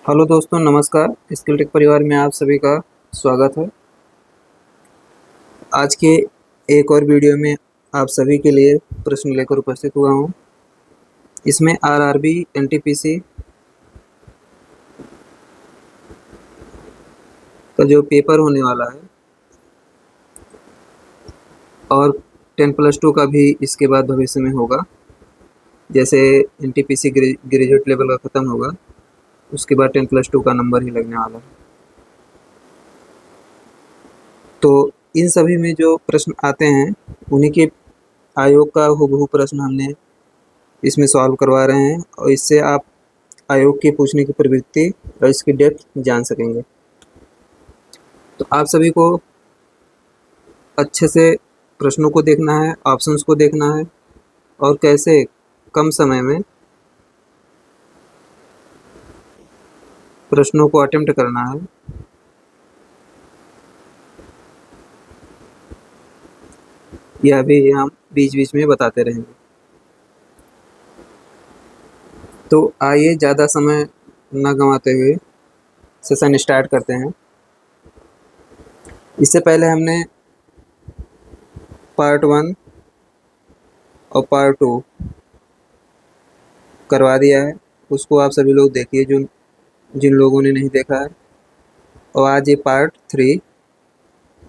Hello दोस्तों, नमस्कार। Skill take परिवार में आप सभी का स्वागत है। आज के एक और वीडियो में आप सभी के लिए प्रश्न लेकर उपस्थित हुआ हूँ। इसमें आरआरबी, एनटीपीसी का जो पेपर होने वाला है और 10+2 का भी इसके बाद भविष्य में होगा। जैसे एनटीपीसी ग्रेजुएट लेवल का ख़त्म होगा, उसके बाद 10+2 का नंबर ही लगने वाला है। तो इन सभी में जो प्रश्न आते हैं उन्हीं के आयोग का हूबहू प्रश्न हमने इसमें सॉल्व करवा रहे हैं और इससे आप आयोग के पूछने की प्रवृत्ति और इसकी डेप्थ जान सकेंगे। तो आप सभी को अच्छे से प्रश्नों को देखना है, ऑप्शंस को देखना है और कैसे कम समय में प्रश्नों को अटेम्प्ट करना है। यह भी हम बीच बीच में बताते रहेंगे। तो आइए ज़्यादा समय न गंवाते हुए सेशन स्टार्ट करते हैं। इससे पहले हमने पार्ट 1 और पार्ट 2 करवा दिया है, उसको आप सभी लोग देखिए जिन लोगों ने नहीं देखा है। और आज ये पार्ट 3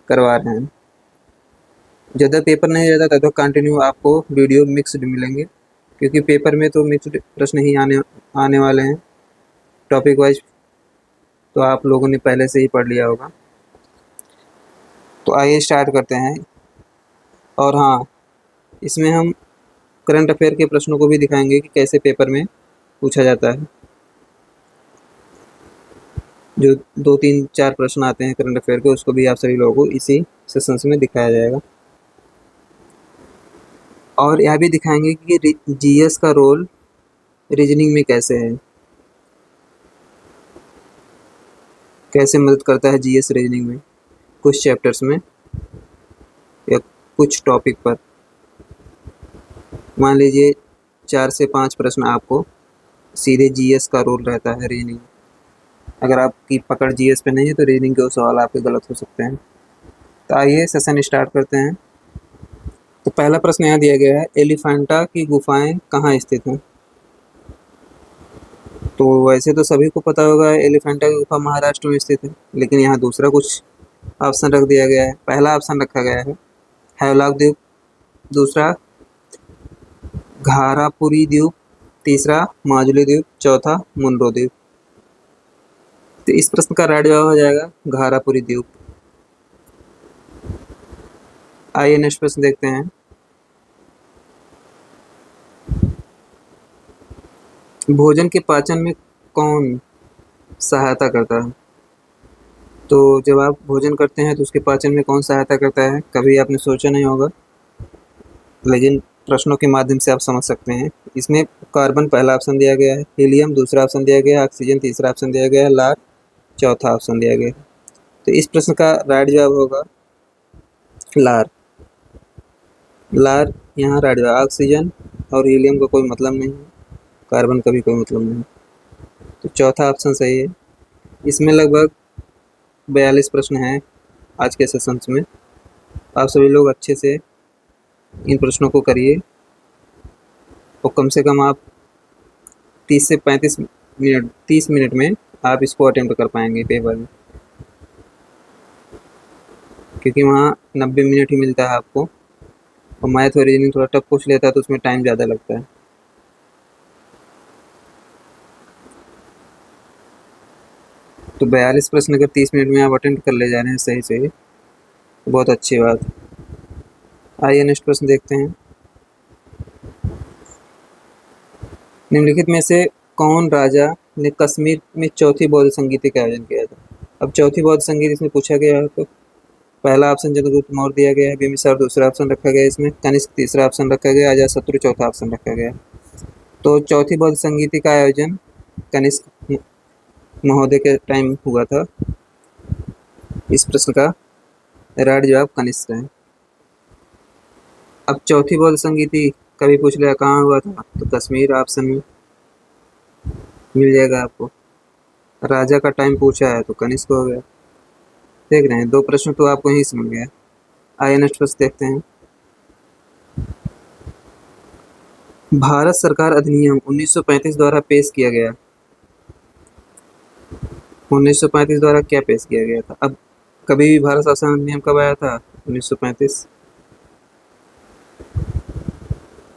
करवा रहे हैं। ज़्यादा पेपर नहीं रहता तब तक कंटिन्यू आपको वीडियो मिक्स्ड मिलेंगे, क्योंकि पेपर में तो मिक्स्ड प्रश्न ही आने वाले हैं टॉपिक वाइज। तो आप लोगों ने पहले से ही पढ़ लिया होगा। तो आइए स्टार्ट करते हैं। और हाँ, इसमें हम करंट अफेयर के प्रश्नों को भी दिखाएंगे कि कैसे पेपर में पूछा जाता है। जो 2, 3, 4 प्रश्न आते हैं करंट अफेयर के, उसको भी आप सभी लोगों को इसी सेशंस में दिखाया जाएगा। और यह भी दिखाएंगे कि जीएस का रोल रीजनिंग में कैसे है, कैसे मदद करता है जीएस रीजनिंग में कुछ चैप्टर्स में या कुछ टॉपिक पर। मान लीजिए 4 से 5 प्रश्न आपको सीधे जीएस का रोल रहता है रीजनिंग। अगर आपकी पकड़ जीएस पे नहीं है तो रीजनिंग के सवाल आपके गलत हो सकते हैं। तो आइए सेशन स्टार्ट करते हैं। तो पहला प्रश्न यहाँ दिया गया है, एलिफेंटा की गुफाएं कहाँ स्थित हैं? तो वैसे तो सभी को पता होगा एलिफेंटा की गुफा महाराष्ट्र में स्थित है, लेकिन यहाँ दूसरा कुछ ऑप्शन रख दिया गया है। पहला ऑप्शन रखा गया है हैवलॉक द्वीप, दूसरा घारापुरी द्वीप, तीसरा माजुली द्वीप, चौथा मुनरो द्वीप। तो इस प्रश्न का राइट जवाब हो जाएगा घारापुरी द्वीप। आइए नेक्स्ट प्रश्न देखते हैं। भोजन के पाचन में कौन सहायता करता है? तो जब आप भोजन करते हैं तो उसके पाचन में कौन सहायता करता है, कभी आपने सोचा नहीं होगा, लेकिन प्रश्नों के माध्यम से आप समझ सकते हैं। इसमें कार्बन पहला ऑप्शन दिया गया है, हीलियम दूसरा ऑप्शन दिया गया है, ऑक्सीजन तीसरा ऑप्शन दिया गया है, लार चौथा ऑप्शन दिया गया है। तो इस प्रश्न का राइट जवाब होगा लार। लार यहाँ राइट जवाब। ऑक्सीजन और हीलियम का कोई मतलब नहीं है, कार्बन का भी कोई मतलब नहीं, तो चौथा ऑप्शन सही है। इसमें लगभग 42 प्रश्न हैं आज के सेशंस में। आप सभी लोग अच्छे से इन प्रश्नों को करिए और कम से कम आप 30 से 35 मिनट 30 मिनट में आप इसको अटेम्प्ट कर पाएंगे पेपर में, क्योंकि वहाँ 90 मिनट ही मिलता है आपको। और मैथ और रीजनिंग थोड़ा टफ पूछ लेता है तो उसमें टाइम ज़्यादा लगता है। तो 42 प्रश्न अगर 30 मिनट में आप अटेम्प्ट कर ले जा रहे हैं सही से, तो बहुत अच्छी बात। आइए नेक्स्ट प्रश्न देखते हैं। निम्नलिखित में से कौन राजा ने कश्मीर में चौथी बौद्ध संगीति का आयोजन किया था? अब चौथी बौद्ध संगीत इसमें पूछा गया है। तो पहला ऑप्शन चंद्रगुप्त मौर्य दिया गया है, बिम्बिसार दूसरा ऑप्शन रखा गया है, इसमें कनिष्क तीसरा ऑप्शन रखा गया, अजातशत्रु चौथा ऑप्शन रखा गया है। तो चौथी बौद्ध संगीति का आयोजन कनिष्क महोदय के टाइम हुआ था। इस प्रश्न का राइट जवाब कनिष्क है। अब चौथी बौद्ध संगीति कभी पूछ लिया कहाँ हुआ था, तो कश्मीर ऑप्शन में मिल जाएगा आपको। राजा का टाइम पूछा है तो कनिष्क हो गया। देख रहे हैं, 2 प्रश्न तो आपको यहीं से मिल गया। आइए नेक्स्ट प्रश्न देखते हैं। भारत सरकार अधिनियम 1935 द्वारा पेश किया गया। 1935 द्वारा क्या पेश किया गया था? अब कभी भी भारत शासन अधिनियम कब आया था? 1935।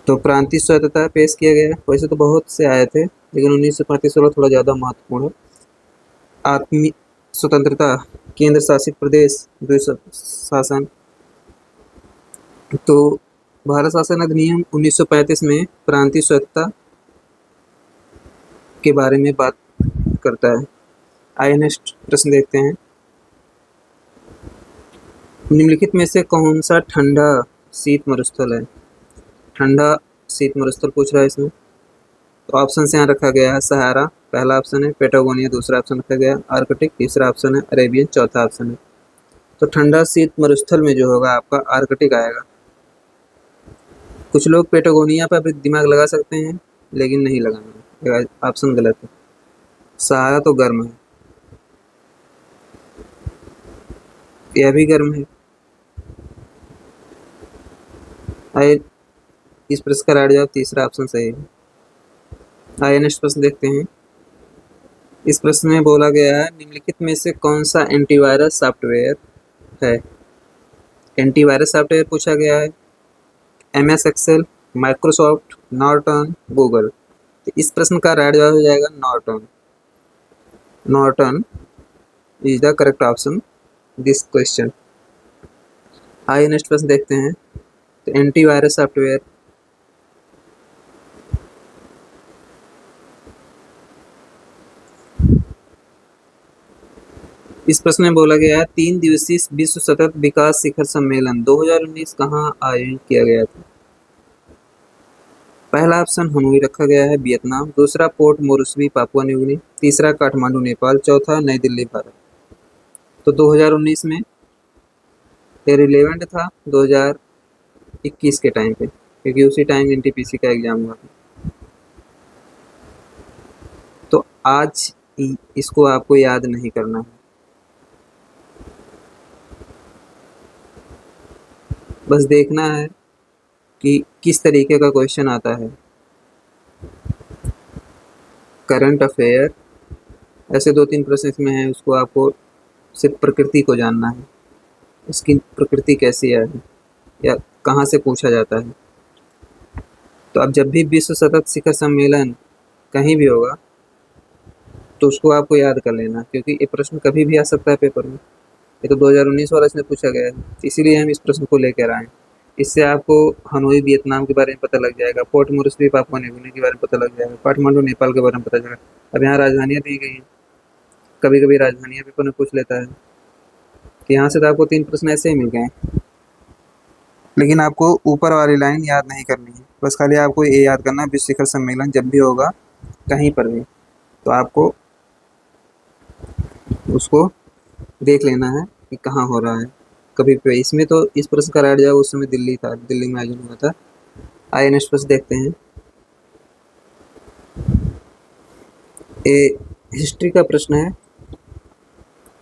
तो प्रांतीय स्वतंत्रता पेश किया गया। वैसे तो बहुत से आए थे, लेकिन 1935 वाला थोड़ा ज़्यादा महत्वपूर्ण है। आत्मिक स्वतंत्रता, केंद्र शासित प्रदेश, द्वैत शासन। तो भारत शासन अधिनियम 1935 में प्रांतीय स्वतंत्रता के बारे में बात करता है। आइए नेक्स्ट प्रश्न देखते हैं। निम्नलिखित में से कौन सा ठंडा शीत मरुस्थल है? ठंडा शीत मरुस्थल पूछ रहा है इसमें। तो ऑप्शन से यहाँ रखा गया है सहारा पहला ऑप्शन है, पेटागोनिया दूसरा ऑप्शन रखा गया, आर्कटिक तीसरा ऑप्शन है, अरेबियन चौथा ऑप्शन है। तो ठंडा शीत मरुस्थल में जो होगा आपका आर्कटिक आएगा। कुछ लोग पेटागोनिया पर भी दिमाग लगा सकते हैं, लेकिन नहीं लगाना, ऑप्शन गलत है। सहारा तो गर्म है, यह भी गर्म है। आइए इस प्रश्न का राइट जवाब तीसरा ऑप्शन सही है। आइए नेक्स्ट प्रश्न देखते हैं। इस प्रश्न में बोला गया है निम्नलिखित में से कौन सा एंटीवायरस सॉफ्टवेयर है? एंटीवायरस सॉफ्टवेयर पूछा गया है। MS Excel, Microsoft, Norton, Google. तो इस प्रश्न का राइट जवाब हो जाएगा Norton. Norton is the correct option this question. आइए नेक्स्ट प्रश्न देखते हैं। तो एंटीवायरस सॉफ्टवेयर इस प्रश्न में बोला गया है 3 दिवसीय विश्व सतत विकास शिखर सम्मेलन 2019 कहाँ आयोजित किया गया था? पहला ऑप्शन हनोई रखा गया है वियतनाम, दूसरा पोर्ट मोरस्बी पापुआ न्यू गिनी, तीसरा काठमांडू नेपाल, चौथा नई दिल्ली भारत। तो 2019 में ये रिलेवेंट था 2021 के टाइम पे, क्योंकि उसी टाइम NTPC का एग्जाम हुआ था। तो आज इसको आपको याद नहीं करना है, बस देखना है कि किस तरीके का क्वेश्चन आता है। करंट अफेयर ऐसे 2-3 प्रश्न इसमें हैं, उसको आपको सिर्फ प्रकृति को जानना है, इसकी प्रकृति कैसी है या कहाँ से पूछा जाता है। तो अब जब भी विश्व सतत शिखर सम्मेलन कहीं भी होगा तो उसको आपको याद कर लेना, क्योंकि ये प्रश्न कभी भी आ सकता है पेपर में। ये तो 2019 वाला इसमें पूछा गया है, इसीलिए हम इस प्रश्न को लेकर आए हैं। इससे आपको हनोई वियतनाम के बारे में पता लग जाएगा, पोर्ट मोरस्बी पापुआ न्यू गिनी के बारे में पता लग जाएगा, काठमांडू नेपाल के बारे में पता चलेगा। अब यहाँ राजधानियाँ दी गई हैं, कभी कभी राजधानियाँ पेपर में पूछ लेता है। कि यहाँ से तो आपको 3 प्रश्न ऐसे ही मिल गए, लेकिन आपको ऊपर वाली लाइन याद नहीं करनी है, बस खाली आपको ये याद करना है विश्व शिखर सम्मेलन जब भी होगा कहीं पर भी तो आपको उसको देख लेना है कि कहाँ हो रहा है। कभी पे इसमें तो इस प्रश्न का राइट जवाब उस समय दिल्ली था, दिल्ली में आयोजन हुआ था। आइए नेक्स्ट प्रश्न देखते हैं। ये हिस्ट्री का प्रश्न है।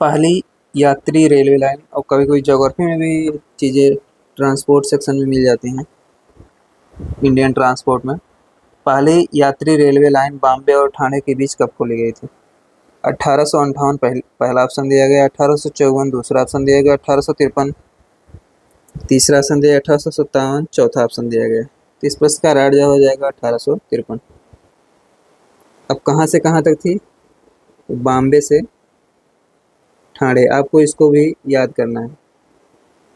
पहली यात्री रेलवे लाइन, और कभी कभी ज्योग्राफी में भी चीज़ें ट्रांसपोर्ट सेक्शन में मिल जाती हैं, इंडियन ट्रांसपोर्ट में। पहली यात्री रेलवे लाइन बॉम्बे और ठाणे के बीच कब खोली गई थी? 1858 पहला ऑप्शन दिया गया, 1854 दूसरा ऑप्शन दिया गया, 1853 तीसरा ऑप्शन दिया, 1857 चौथा ऑप्शन दिया गया। तो इस प्रश्न का राइट जवाब हो जाएगा 1853। अब कहाँ से कहाँ तक थी? बॉम्बे से ठाणे, आपको इसको भी याद करना है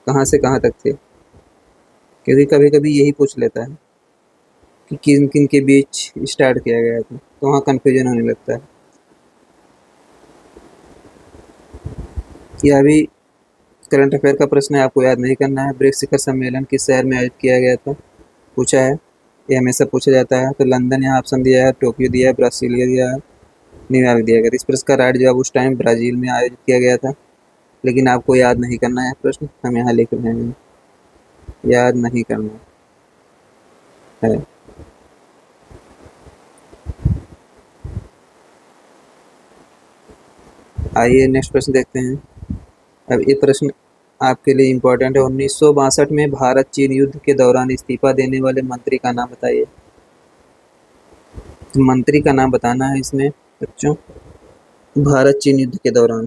कहाँ से कहाँ तक थे, क्योंकि कभी कभी यही पूछ लेता है कि किन किन के बीच स्टार्ट किया गया था, तो वहाँ कन्फ्यूजन होने लगता है। यह भी करंट अफेयर का प्रश्न है, आपको याद नहीं करना है। ब्रिक्स शिखर सम्मेलन किस शहर में आयोजित किया गया था पूछा है, ये हमेशा पूछा जाता है। तो लंदन यहाँ ऑप्शन दिया है, टोक्यो दिया है, ब्रासीलिया दिया है, न्यूयॉर्क दिया गया। इस प्रश्न का राइट जवाब उस टाइम ब्राज़ील में आयोजित किया गया था, लेकिन आपको याद नहीं करना है प्रश्न, हम यहाँ लिख रहे हैं, याद नहीं करना है। आइए नेक्स्ट प्रश्न देखते हैं। अब ये प्रश्न आपके लिए इम्पोर्टेंट है। 1962 में भारत चीन युद्ध के दौरान इस्तीफा देने वाले मंत्री का नाम बताइए। तो मंत्री का नाम बताना है इसमें बच्चों, भारत चीन युद्ध के दौरान।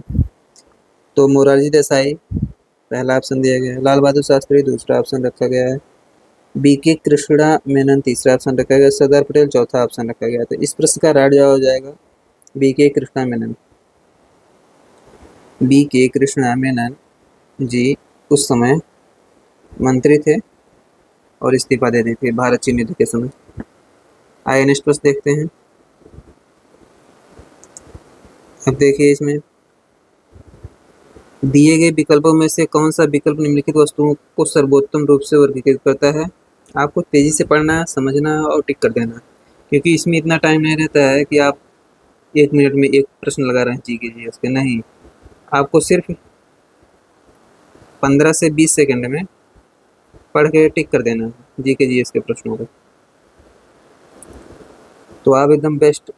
तो मोरारजी देसाई पहला ऑप्शन दिया गया है, लाल बहादुर शास्त्री दूसरा ऑप्शन रखा गया है, बीके कृष्णा मेनन तीसरा ऑप्शन रखा गया, सरदार पटेल चौथा ऑप्शन रखा गया। तो इस प्रश्न का राइट जवाब हो जाएगा बीके कृष्णा मेनन। बीके कृष्णा मेनन जी उस समय मंत्री थे और इस्तीफा दे दी थी भारत चीन युद्ध के समय। आइए नेक्स्ट प्रश्न देखते हैं। अब देखिए इसमें दिए गए विकल्पों में से कौन सा विकल्प निम्नलिखित वस्तुओं को सर्वोत्तम रूप से वर्गीकृत करता है। आपको तेजी से पढ़ना है, समझना है और टिक कर देना है, क्योंकि इसमें इतना टाइम नहीं रहता है कि आप 1 मिनट में एक प्रश्न लगा रहे हैं जी के जी उसके, नहीं, आपको सिर्फ 15 से 20 सेकंड में पढ़ के टिक कर देना है जी के जी के प्रश्नों को। तो आप एकदम बेस्ट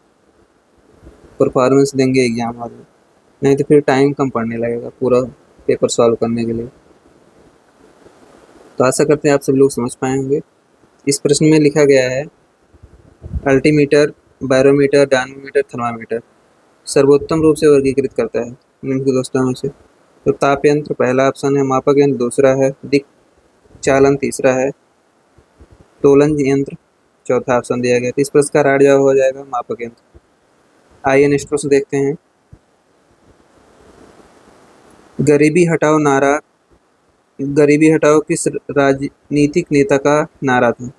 परफॉर्मेंस देंगे एग्जाम में, नहीं तो फिर टाइम कम पड़ने लगेगा पूरा पेपर सॉल्व करने के लिए। तो आशा करते हैं आप सभी लोग समझ पाए होंगे। इस प्रश्न में लिखा गया है अल्टीमीटर, बैरोमीटर, डायनोमीटर, थर्मामीटर सर्वोत्तम रूप से वर्गीकृत करता है निम्नलिखित दोस्तों में से। तो ताप यंत्र पहला ऑप्शन है, मापक यंत्र दूसरा है, दिक चालन तीसरा है, तोलन यंत्र चौथा ऑप्शन दिया गया। तो इस प्रश्न का राइट जवाब हो जाएगा मापक यंत्र। आइए नेक्स्ट प्रश्न देखते हैं। गरीबी हटाओ नारा, गरीबी हटाओ किस राजनीतिक नेता का नारा था।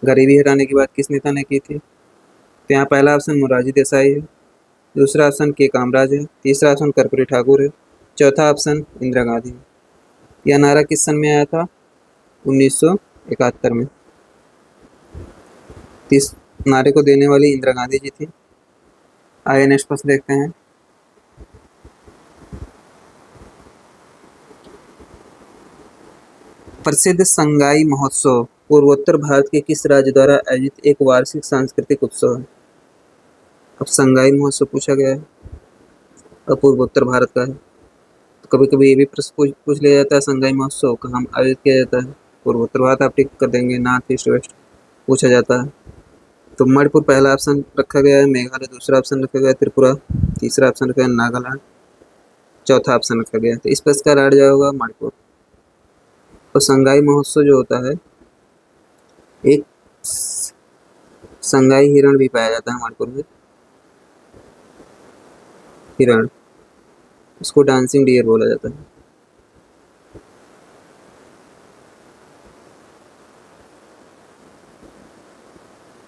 गरीबी हटाने की बात किस नेता ने की थी। तो यहाँ पहला ऑप्शन मोरारजी देसाई है, दूसरा ऑप्शन के कामराज है, तीसरा ऑप्शन कर्पूरी ठाकुर है, चौथा ऑप्शन इंदिरा गांधी है। यह नारा किस सन में आया था, 1971 में। इस नारे को देने वाली इंदिरा गांधी जी थी। आइए नेक्स्ट प्रश्न देखते हैं। प्रसिद्ध संगाई महोत्सव पूर्वोत्तर भारत के किस राज्य द्वारा आयोजित एक वार्षिक सांस्कृतिक उत्सव है। अब संगाई महोत्सव पूछा गया है और पूर्वोत्तर भारत का है। तो कभी कभी ये भी प्रश्न पूछ लिया जाता है, संगाई महोत्सव कहाँ आयोजित किया जाता है। पूर्वोत्तर भारत आप टिक कर देंगे, नॉर्थ ईस्ट वेस्ट पूछा जाता है। तो मणिपुर पहला ऑप्शन रखा गया है, मेघालय दूसरा ऑप्शन रखा गया है, त्रिपुरा तीसरा ऑप्शन रखा गया, नागालैंड चौथा ऑप्शन रखा गया। तो इस प्रश्न का राइट जवाब होगा मणिपुर। तो संगाई महोत्सव जो होता है, एक संगाई हिरण भी पाया जाता है मणिपुर में, हिरण, उसको डांसिंग डियर बोला जाता है।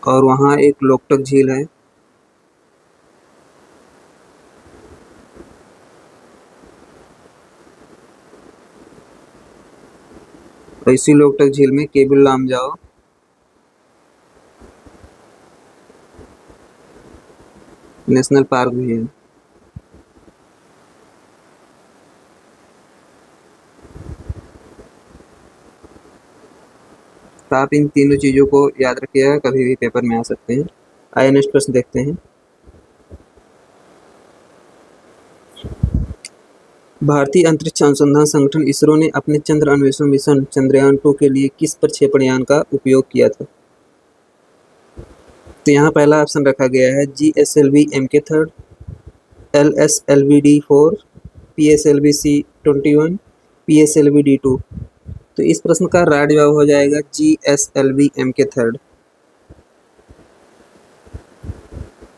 और वहाँ एक लोकटक झील है। और इसी लोकटक झील में केबुल लामजाओ नेशनल पार्क भी है। तो आप इन तीनों चीज़ों को याद रखिएगा, कभी भी पेपर में आ सकते हैं। आइए नेक्स्ट प्रश्न देखते हैं। भारतीय अंतरिक्ष अनुसंधान संगठन इसरो ने अपने चंद्र अन्वेषण मिशन चंद्रयान-2 के लिए किस प्रक्षेपण यान का उपयोग किया था। तो यहाँ पहला ऑप्शन रखा गया है GSLV MK3, LSLV-D4, PSLV-C21, PSLV-D2। तो इस प्रश्न का राइट जवाब हो जाएगा GSLV MK3।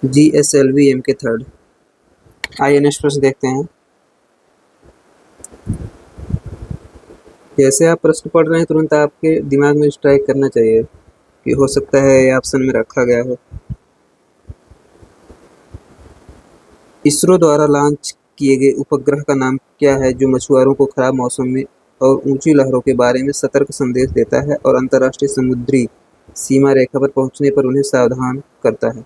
GSLV MK3। आइए नेक्स्ट प्रश्न देखते हैं। जैसे आप प्रश्न पढ़ रहे हैं तुरंत आपके दिमाग में स्ट्राइक करना चाहिए कि हो सकता है ये ऑप्शन में रखा गया हो। इसरो द्वारा लॉन्च किए गए उपग्रह का नाम क्या है जो मछुआरों को खराब मौसम में और ऊंची लहरों के बारे में सतर्क संदेश देता है और अंतर्राष्ट्रीय समुद्री सीमा रेखा पर पहुंचने पर उन्हें सावधान करता है।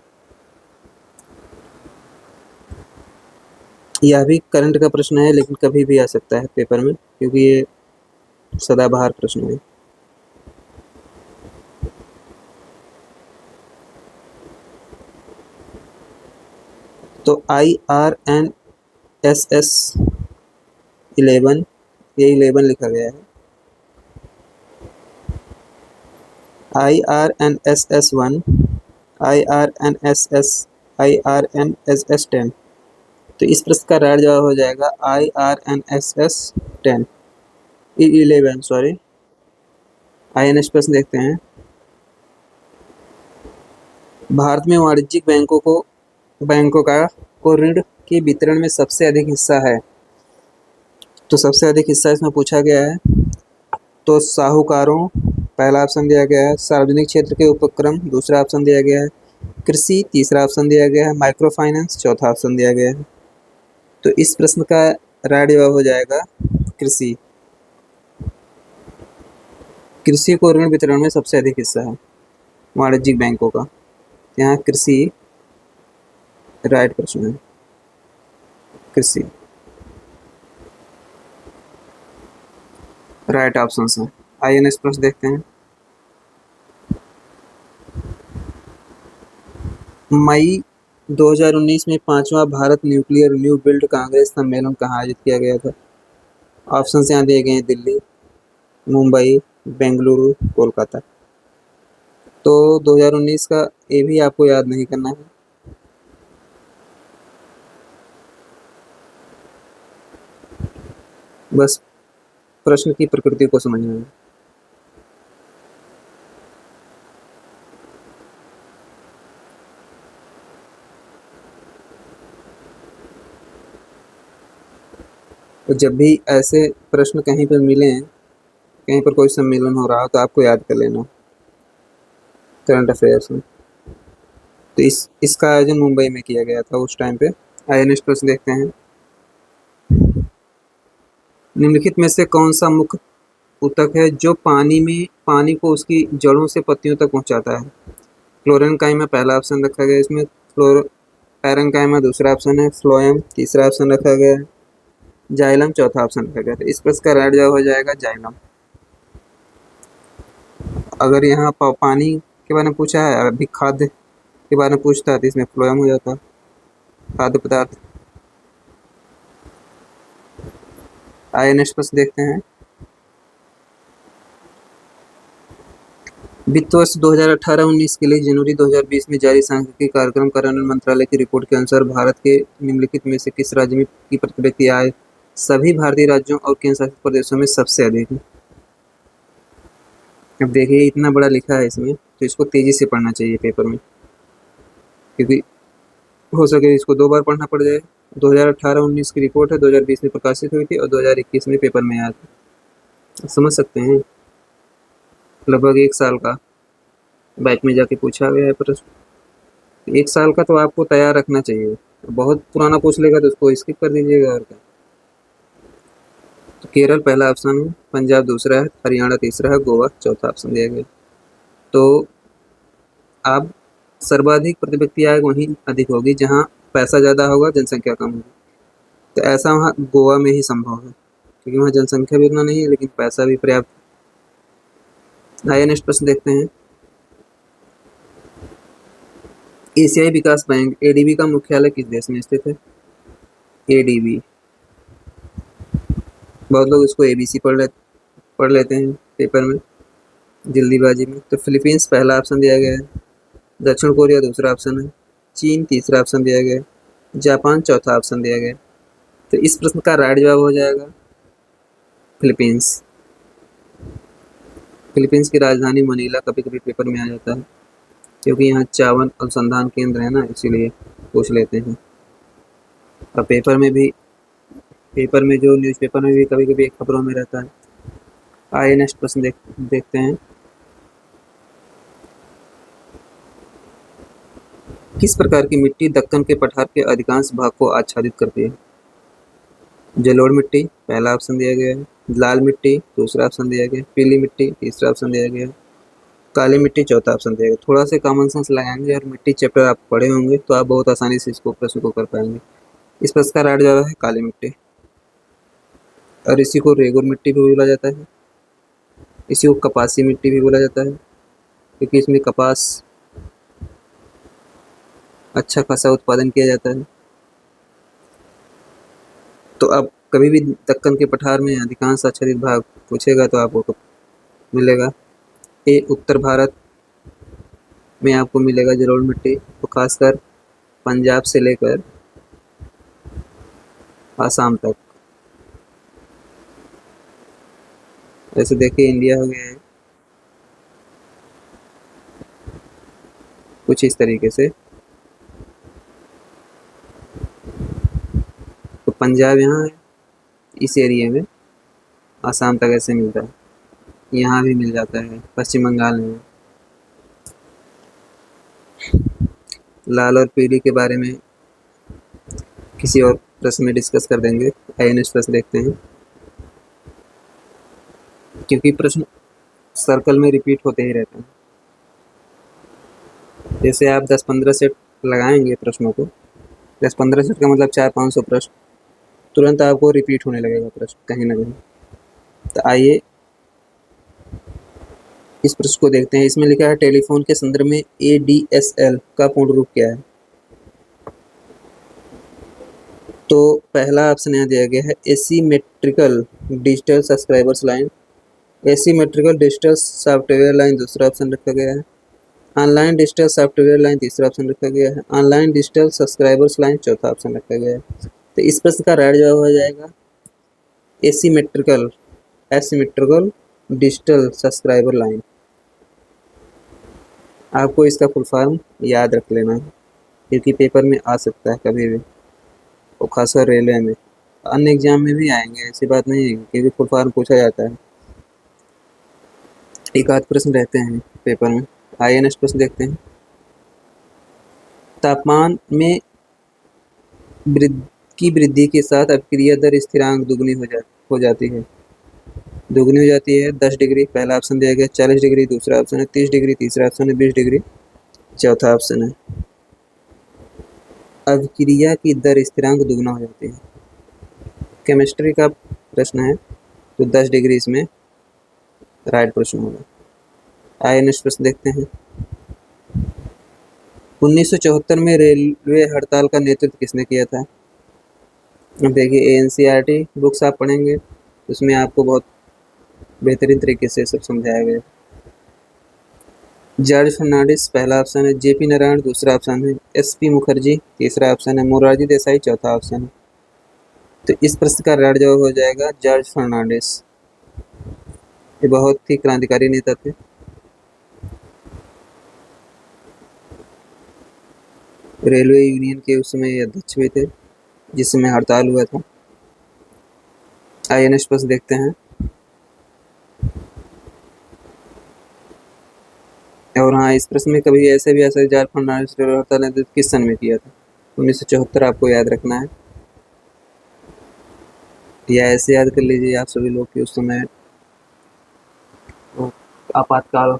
यह भी करंट का प्रश्न है, लेकिन कभी भी आ सकता है पेपर में, क्योंकि ये सदाबहार प्रश्न है। तो IRN SS11, ये 11 लिखा गया है। IRNSS1, IRNSS10। तो इस प्रश्न का राइट जवाब हो जाएगा IRNSS10, 11 सॉरी। आइए नेक्स्ट प्रश्न देखते हैं। भारत में वाणिज्यिक बैंकों का को ऋण के वितरण में सबसे अधिक हिस्सा है। तो सबसे अधिक हिस्सा इसमें पूछा गया है। तो साहूकारों पहला ऑप्शन दिया गया है, सार्वजनिक क्षेत्र के उपक्रम दूसरा ऑप्शन दिया गया है, कृषि तीसरा ऑप्शन दिया गया है, माइक्रो फाइनेंस चौथा ऑप्शन दिया गया है। तो इस प्रश्न का राइट जवाब हो जाएगा कृषि। कृषि को ऋण वितरण में सबसे अधिक हिस्सा है वाणिज्यिक बैंकों का। यहाँ कृषि राइट प्रश्न है, कृषि राइट ऑप्शन है। आइए नेक्स्ट प्रश्न देखते हैं। मई 2019 में 5वां Bharat nuclear new build congress सम्मेलन कहाँ आयोजित किया गया था। ऑप्शन यहाँ दिए गए हैं, दिल्ली, मुंबई, बेंगलुरु, कोलकाता। तो 2019 का ये भी आपको याद नहीं करना है। बस प्रश्न की प्रकृति को समझना है। तो जब भी ऐसे प्रश्न कहीं पर मिले, कहीं पर कोई सम्मेलन हो रहा हो, तो आपको याद कर लेना करंट अफेयर्स में। तो इसका आयोजन मुंबई में किया गया था उस टाइम पे। आइए नेक्स्ट प्रश्न देखते हैं। निम्नलिखित में से कौन सा मुख्य ऊतक है जो पानी को उसकी जड़ों से पत्तियों तक पहुंचाता है। क्लोरेनकाइमा पहला ऑप्शन रखा गया, इसमें पैरेन्काइमा दूसरा ऑप्शन है, फ्लोएम तीसरा ऑप्शन रखा गया है, जाइलम चौथा ऑप्शन रखा गया। तो इस प्रश्न का राइट जवाब हो जाएगा जाइलम। अगर यहाँ पानी के बारे में पूछा है, अभी खाद्य के बारे में पूछता है तो इसमें फ्लोएम हो जाता, खाद्य पदार्थ। आइए नेक्स्ट प्रश्न देखते हैं। वित्त वर्ष 2018-19 के लिए जनवरी 2020 में जारी सांख्यिकी कार्यक्रम कार्यान्वयन मंत्रालय की रिपोर्ट के अनुसार भारत के निम्नलिखित में से किस राज्य में की प्रति व्यक्ति आय सभी भारतीय राज्यों और केंद्र शासित प्रदेशों में सबसे अधिक है। अब देखिए इतना बड़ा लिखा है इसमें, तो इसको तेजी से पढ़ना चाहिए पेपर में, क्योंकि हो सके इसको 2 बार पढ़ना पड़ जाए। 2018-19 की रिपोर्ट है, 2020 में प्रकाशित हुई थी और 2021 में पेपर में आया था। समझ सकते हैं, लगभग 1 साल का बैच में जाके पूछा गया है प्रश्न। 1 साल का तो आपको तैयार रखना चाहिए। बहुत पुराना पूछ लेगा तो उसको स्किप कर दीजिएगा। और क्या, तो केरल पहला ऑप्शन है, पंजाब दूसरा है, हरियाणा तीसरा है, गोवा चौथा ऑप्शन दिया गया। तो अब सर्वाधिक प्रति व्यक्ति आय वहीं अधिक होगी जहाँ पैसा ज़्यादा होगा, जनसंख्या कम होगी। तो ऐसा वहाँ गोवा में ही संभव है, क्योंकि वहाँ जनसंख्या भी उतना नहीं है लेकिन पैसा भी पर्याप्त। आइए नेक्स्ट प्रश्न देखते हैं। एशियाई विकास बैंक एडीबी का मुख्यालय किस देश में स्थित है। एडीबी, बहुत लोग इसको एबीसी पढ़ लेते हैं पेपर में जल्दीबाजी में। तो फिलीपींस पहला ऑप्शन दिया गया है, दक्षिण कोरिया दूसरा ऑप्शन है, चीन तीसरा ऑप्शन दिया गया है, जापान चौथा ऑप्शन दिया गया है। तो इस प्रश्न का राइट जवाब हो जाएगा फिलीपींस। फिलीपींस की राजधानी मनीला कभी कभी पेपर में आ जाता है, क्योंकि यहाँ चावल अनुसंधान केंद्र है ना, इसीलिए पूछ लेते हैं। और पेपर में जो न्यूज़पेपर में भी कभी कभी खबरों में रहता है। आइए नेक्स्ट प्रश्न देखते हैं। किस प्रकार की मिट्टी दक्कन के पठार के अधिकांश भाग को आच्छादित करती है। जलोढ़ मिट्टी पहला ऑप्शन दिया गया है, लाल मिट्टी दूसरा ऑप्शन दिया गया है, पीली मिट्टी तीसरा ऑप्शन दिया गया है, काली मिट्टी चौथा ऑप्शन दिया गया। थोड़ा सा कॉमन सेंस लगाएंगे और मिट्टी चैप्टर आप पढ़े होंगे तो आप बहुत आसानी से इसको प्रश्न को कर पाएंगे। इस प्रश्न का राइट जवाब है काली मिट्टी। और इसी को रेगुर मिट्टी भी बोला जाता है, इसी को कपासी मिट्टी भी बोला जाता है, क्योंकि इसमें कपास अच्छा खासा उत्पादन किया जाता है। कभी भी दक्कन के पठार में अधिकांश आच्छादित भाग पूछेगा तो आपको कब मिलेगा? ए उत्तर भारत में आपको मिलेगा जलोढ़ मिट्टी, तो खासकर पंजाब से लेकर आसाम तक। ऐसे देखिए इंडिया हो गया है कुछ इस तरीके से। तो पंजाब यहाँ है इस एरिया में, आसाम तक ऐसे मिलता है, यहाँ भी मिल जाता है, पश्चिम बंगाल में। लाल और पीली के बारे में किसी और प्रश्न में डिस्कस कर देंगे। आइए नेक्स्ट प्रश्न देखते हैं, क्योंकि प्रश्न सर्कल में रिपीट होते ही रहते हैं। जैसे आप 10-15 सेट लगाएंगे प्रश्नों को, 10-15 सेट का मतलब 400-500 प्रश्न, तुरंत आपको रिपीट होने लगेगा प्रश्न कहीं ना कहीं। तो आइए इस प्रश्न को देखते हैं। इसमें लिखा है टेलीफोन के संदर्भ में ADSL का पूर्ण रूप क्या है? तो पहला ऑप्शन यहाँ दिया गया है एसीमेट्रिकल digital subscribers line. एसीमेट्रिकल digital software line दूसरा ऑप्शन रखा गया है। ऑनलाइन डिजिटल सॉफ्टवेयर लाइन तीसरा ऑप्शन रखा गया है। ऑनलाइन डिजिटल सब्सक्राइबर्स लाइन चौथा ऑप्शन रखा गया है। तो इस प्रश्न का राइट जवाब हो जाएगा एसीमेट्रिकल डिजिटल सब्सक्राइबर लाइन। आपको इसका फुल फॉर्म याद रख लेना है, क्योंकि पेपर में आ सकता है कभी भी, और खासकर रेलवे में। अन्य एग्जाम में भी आएंगे, ऐसी बात नहीं है, क्योंकि फुल फॉर्म पूछा जाता है। एक आध प्रश्न रहते हैं पेपर में। आइए नेक्स्ट प्रश्न देखते हैं। तापमान में वृद्धि के साथ अभिक्रिया दर स्थिरांक दुगनी हो जाती है। दुगनी हो जाती है 10 डिग्री, पहला ऑप्शन दिया गया। 40 डिग्री दूसरा ऑप्शन है। 30 डिग्री तीसरा ऑप्शन है। 20 डिग्री चौथा ऑप्शन है। अभिक्रिया की दर स्थिरांक दुगना हो जाती है। केमिस्ट्री का प्रश्न है, तो 10 डिग्री इसमें राइट प्रश्न होगा। आइए नेक्स्ट प्रश्न देखते हैं। 1974 में रेलवे हड़ताल का नेतृत्व किसने किया था? अब देखिए NCERT बुक्स आप पढ़ेंगे, उसमें आपको बहुत बेहतरीन तरीके से सब समझाया गया। जॉर्ज फर्नांडिस पहला ऑप्शन है। JP नारायण दूसरा ऑप्शन है। SP मुखर्जी तीसरा ऑप्शन है। मोरारजी देसाई चौथा ऑप्शन है। तो इस प्रश्न का राइट जवाब हो जाएगा जॉर्ज फर्नांडिस। ये बहुत ही क्रांतिकारी नेता थे। रेलवे यूनियन के उस समय अध्यक्ष भी थे जिस समय हड़ताल हुआ था। आइए नेक्स्ट प्रश्न देखते हैं। और हाँ, इस प्रश्न में कभी ऐसे भी ऐसा जॉर्ज फर्नांडिस रेलवे हड़ताल ने किस सन में किया था? 1974 आपको याद रखना है, या ऐसे याद कर लीजिए आप सभी लोग कि उस समय आपातकाल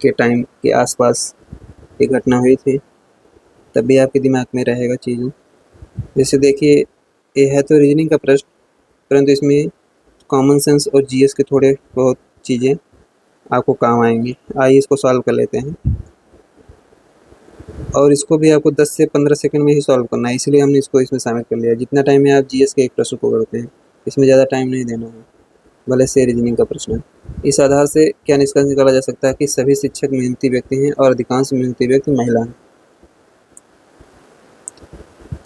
के टाइम के आसपास ये घटना हुई थी, तब भी आपके दिमाग में रहेगा चीज़ें। जैसे देखिए, ये है तो रीजनिंग का प्रश्न, परंतु इसमें कॉमन सेंस और GS के थोड़े बहुत चीज़ें आपको काम आएंगी। आइए इसको सॉल्व कर लेते हैं, और इसको भी आपको 10 से 15 सेकंड में ही सॉल्व करना है, इसलिए हमने इसको इसमें शामिल कर लिया। जितना टाइम में आप GS के एक प्रश्न को करते हैं, इसमें ज़्यादा टाइम नहीं देना है, भले से रीजनिंग का प्रश्न है। इस आधार से क्या निष्कर्ष निकाला जा सकता है कि सभी शिक्षक मेहनती व्यक्ति हैं और अधिकांश मेहनती व्यक्ति महिला हैं।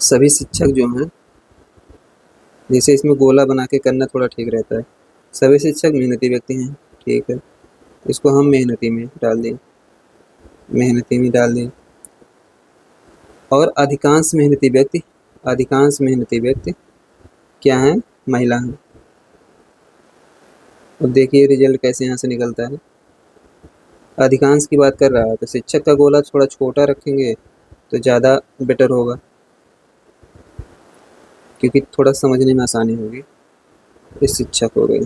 सभी शिक्षक जो हैं, जैसे इसमें गोला बना के करना थोड़ा ठीक रहता है। सभी शिक्षक मेहनती व्यक्ति हैं, ठीक है, इसको हम मेहनती में डाल दें, मेहनती में डाल दें। और अधिकांश मेहनती व्यक्ति क्या हैं? महिला हैं। अब देखिए रिजल्ट कैसे यहाँ से निकलता है। अधिकांश की बात कर रहा है, तो शिक्षक का गोला थोड़ा छोटा रखेंगे तो ज़्यादा बेटर होगा, क्योंकि थोड़ा समझने में आसानी होगी। ये शिक्षक हो गए,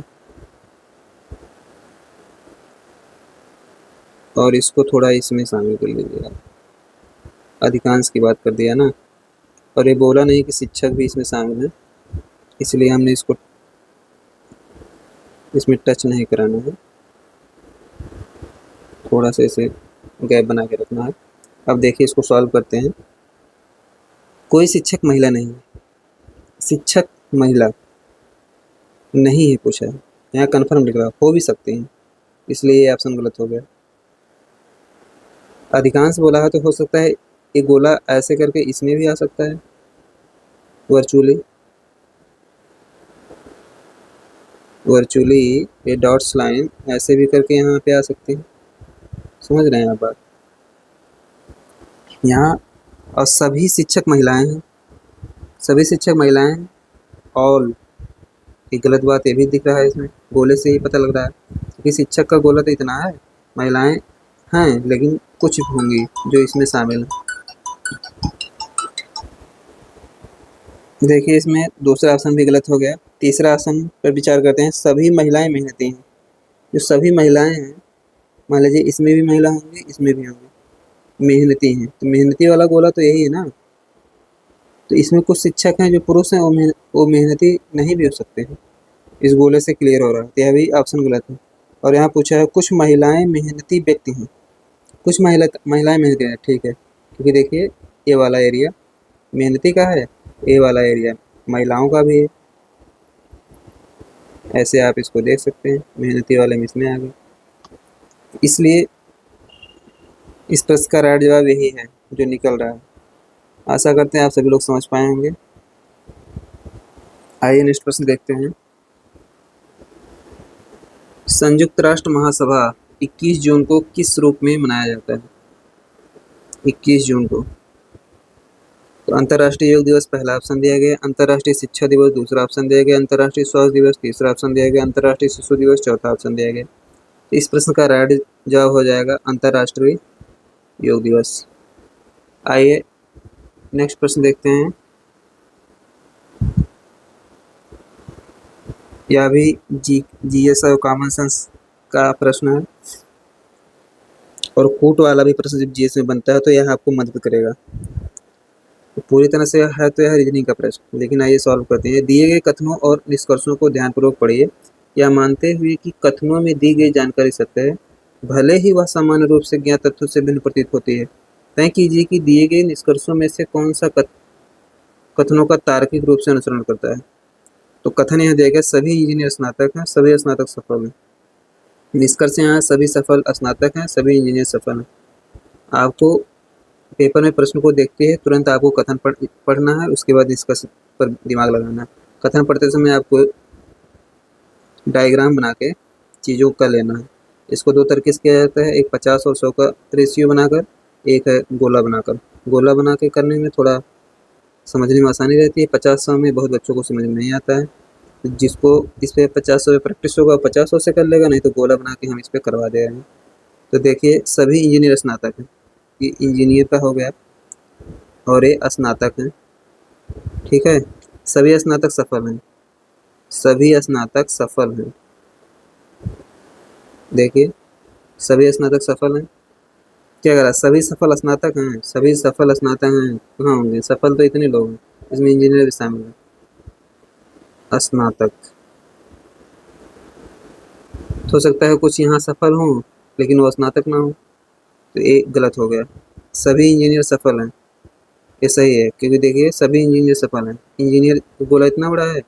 और इसको थोड़ा इसमें शामिल कर लीजिएगा। अधिकांश की बात कर दिया ना, और ये बोला नहीं कि शिक्षक भी इसमें शामिल है, इसलिए हमने इसको इसमें टच नहीं कराना है, थोड़ा सा इसे गैप बना के रखना है। अब देखिए इसको सॉल्व करते हैं। कोई शिक्षक महिला नहीं है, शिक्षक महिला नहीं है पूछा है, यहाँ कन्फर्म लिख रहा हो भी सकते हैं, इसलिए ये ऑप्शन गलत हो गया। अधिकांश बोला है तो हो सकता है ये गोला ऐसे करके इसमें भी आ सकता है वर्चुअली, ये डॉट्स लाइन ऐसे भी करके यहाँ पे आ सकते हैं। समझ रहे हैं आप बात? यहाँ और सभी शिक्षक महिलाएं हैं, सभी शिक्षक महिलाएं हैं। ऑल, एक गलत बात ये भी दिख रहा है इसमें, गोले से ही पता लग रहा है कि शिक्षक का गोला तो इतना है, महिलाएं हैं लेकिन कुछ होंगी जो इसमें शामिल है। देखिए इसमें दूसरा ऑप्शन भी गलत हो गया। तीसरा ऑप्शन पर विचार करते हैं, सभी महिलाएं मेहनती हैं। जो सभी महिलाएं हैं, मान लीजिए इसमें भी महिला होंगी, इसमें भी होंगी, मेहनती हैं, तो मेहनती वाला गोला तो यही है ना। तो इसमें कुछ शिक्षक हैं जो पुरुष हैं, वो मेहनती नहीं भी हो सकते हैं, इस गोले से क्लियर हो रहा है, तो यह भी ऑप्शन गलत है। और यहाँ पूछा है कुछ महिलाएं मेहनती व्यक्ति हैं, कुछ महिलाएं मेहनती हैं, ठीक है, क्योंकि देखिए ये वाला एरिया मेहनती का है, ये वाला एरिया महिलाओं का भी है, ऐसे आप इसको देख सकते हैं, मेहनती वाले में इसमें आ गए, इसलिए इस प्रश्न का राइट जवाब यही है जो निकल रहा है। आशा करते हैं आप सभी लोग समझ पाए होंगे। आइए नेक्स्ट प्रश्न देखते हैं। संयुक्त राष्ट्र महासभा 21 जून को किस रूप में मनाया जाता है? 21 जून को तो अंतर्राष्ट्रीय योग दिवस पहला ऑप्शन दिया गया, अंतर्राष्ट्रीय शिक्षा दिवस दूसरा ऑप्शन दिया गया, अंतर्राष्ट्रीय स्वास्थ्य दिवस तीसरा ऑप्शन दिया गया, अंतर्राष्ट्रीय शिशु दिवस चौथा ऑप्शन दिया गया। तो इस प्रश्न का राइट जवाब हो जाएगा अंतर्राष्ट्रीय योग दिवस। आइए नेक्स्ट प्रश्न देखते हैं। यह भी जीएस और कॉमन सेंस का प्रश्न है, और कूट वाला भी प्रश्न जब जीएस में बनता है तो यह आपको मदद करेगा। तो पूरी तरह से है तो यह रीजनिंग का प्रश्न, लेकिन आइए सॉल्व करते हैं। दिए गए कथनों और निष्कर्षों को ध्यानपूर्वक पढ़िए, यह मानते हुए कि कथनों में दी गई जानकारी सत्य है, भले ही वह सामान्य रूप से ज्ञात तथ्यों से भिन्न प्रतीत होती है। तय कीजिए कि दिए गए निष्कर्षों में से कौन सा कथनों का तार्किक रूप से अनुसरण करता है। तो कथन यहाँ दिया गया, सभी इंजीनियर स्नातक हैं, सभी स्नातक सफल हैं। निष्कर्ष यहाँ सभी सफल स्नातक हैं, सभी इंजीनियर सफल हैं। आपको पेपर में प्रश्न को देखते ही तुरंत आपको कथन पढ़ना है, उसके बाद निष्कर्ष पर दिमाग लगाना है। कथन पढ़ते समय आपको डायग्राम बना के चीज़ों का लेना है। इसको दो तरीके से किया जाता है, एक 50 और 100 का रेशियो बनाकर, एक है गोला बनाकर। गोला बना के करने में थोड़ा समझने में आसानी रहती है, 50-100 में बहुत बच्चों को समझ में नहीं आता है। जिसको इस पर 50-100 में प्रैक्टिस होगा 50-100 से कर लेगा, नहीं तो गोला बना के हम इस पर करवा दे रहे हैं। तो देखिए सभी इंजीनियर स्नातक हैं, ये इंजीनियर का हो गया, और ये स्नातक हैं, ठीक है। सभी स्नातक सफल हैं, सभी स्नातक सफल हैं। देखिए सभी स्नातक सफल हैं, क्या करा, सभी सफल स्नातक हैं, सभी सफल स्नातक हैं, कहाँ होंगे सफल, तो इतने लोग हैं, इसमें इंजीनियर भी शामिल है। स्नातक हो सकता है कुछ यहाँ सफल हों लेकिन वो स्नातक ना हो, तो ये गलत हो गया। सभी इंजीनियर सफल हैं, ये सही है, क्योंकि देखिए सभी इंजीनियर सफल हैं, इंजीनियर गोला इतना बड़ा है,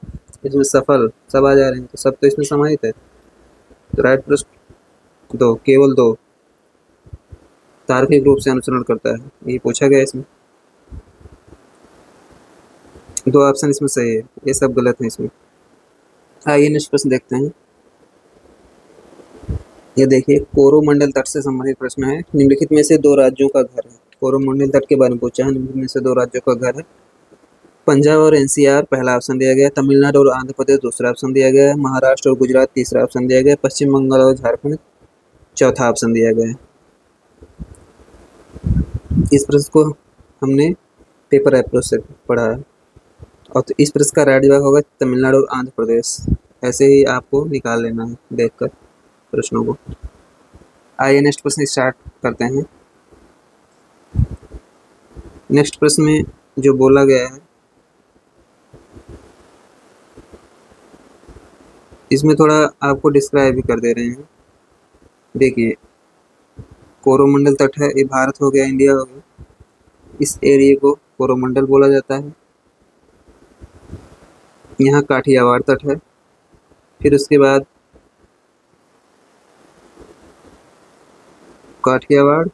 इसमें सफल सब आ जा रहे हैं, तो सब तो इसमें समाहित है। तो राइट प्रश्न दो, केवल दो तार्किक रूप से अनुसरण करता है, ये पूछा गया इसमें। दो ऑप्शन इसमें सही है, ये सब गलत है इसमें। आइए नेक्स्ट प्रश्न देखते हैं। ये देखिए कोरोमंडल तट से संबंधित प्रश्न है। निम्नलिखित में से दो राज्यों का घर है, कोरोमंडल तट के बारे में पूछा है, निम्नलिखित में से दो राज्यों का घर है। पंजाब और एनसीआर पहला ऑप्शन दिया गया, तमिलनाडु और आंध्र प्रदेश दूसरा ऑप्शन दिया गया, महाराष्ट्र और गुजरात तीसरा ऑप्शन दिया गया, पश्चिम बंगाल और झारखंड चौथा ऑप्शन दिया गया। इस प्रश्न को हमने पेपर अप्रोच से पढ़ा है, और तो इस प्रश्न का राइट जवाब होगा तमिलनाडु और आंध्र प्रदेश। ऐसे ही आपको निकाल लेना है देखकर प्रश्नों को। आइए नेक्स्ट प्रश्न स्टार्ट करते हैं। नेक्स्ट प्रश्न में जो बोला गया है इसमें थोड़ा आपको डिस्क्राइब भी कर दे रहे हैं। देखिए कोरोमंडल तट है, ये भारत हो गया, इंडिया हो गया, इस एरिया को कोरोमंडल बोला जाता है। यहाँ काठियावाड़ तट है, फिर उसके बाद काठियावाड़,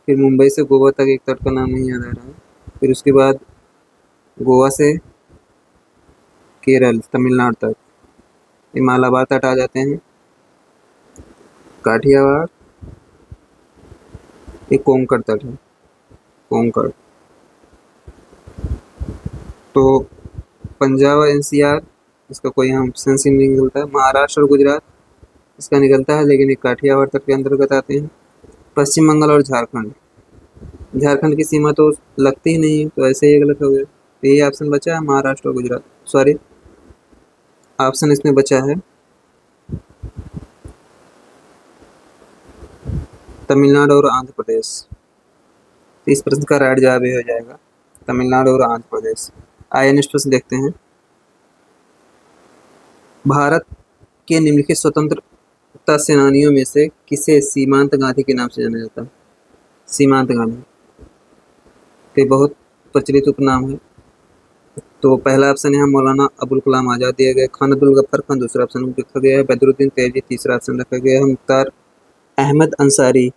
फिर मुंबई से गोवा तक एक तट का नाम नहीं याद आ रहा है, फिर उसके बाद गोवा से केरल तमिलनाडु तक ये मालाबार तट आ जाते हैं। काठियावाड़ ये कोंकण तट है, कोंकण। तो पंजाब और एनसीआर इसका कोई यहाँ ऑप्शन ही नहीं निकलता है। महाराष्ट्र और गुजरात इसका निकलता है, लेकिन ये काठियावाड़ तट के अंतर्गत आते हैं। पश्चिम बंगाल और झारखंड, झारखंड की सीमा तो लगती ही नहीं है, तो ऐसे ही गलत हो गया। तो यही ऑप्शन बचा है महाराष्ट्र और गुजरात, सॉरी ऑप्शन इसमें बचा है तमिलनाडु और आंध्र प्रदेश। तो इस प्रश्न का राइट जवाब ये हो जाएगा तमिलनाडु और आंध्र प्रदेश। आइए नेक्स्ट प्रश्न देखते हैं। भारत के निम्नलिखित स्वतंत्रता सेनानियों में से किसे सीमांत गांधी के नाम से जाना जाता है? सीमांत गांधी के बहुत प्रचलित उपनाम है। तो पहला ऑप्शन है मौलाना अबुल कलाम आज़ाद दिया गया, खान अब्दुल गफ्फार खान दूसरा ऑप्शन रखा गया है, बदरुद्दीन तैयबी तीसरा ऑप्शन रखा गया है, मुख्तार अहमद अंसारी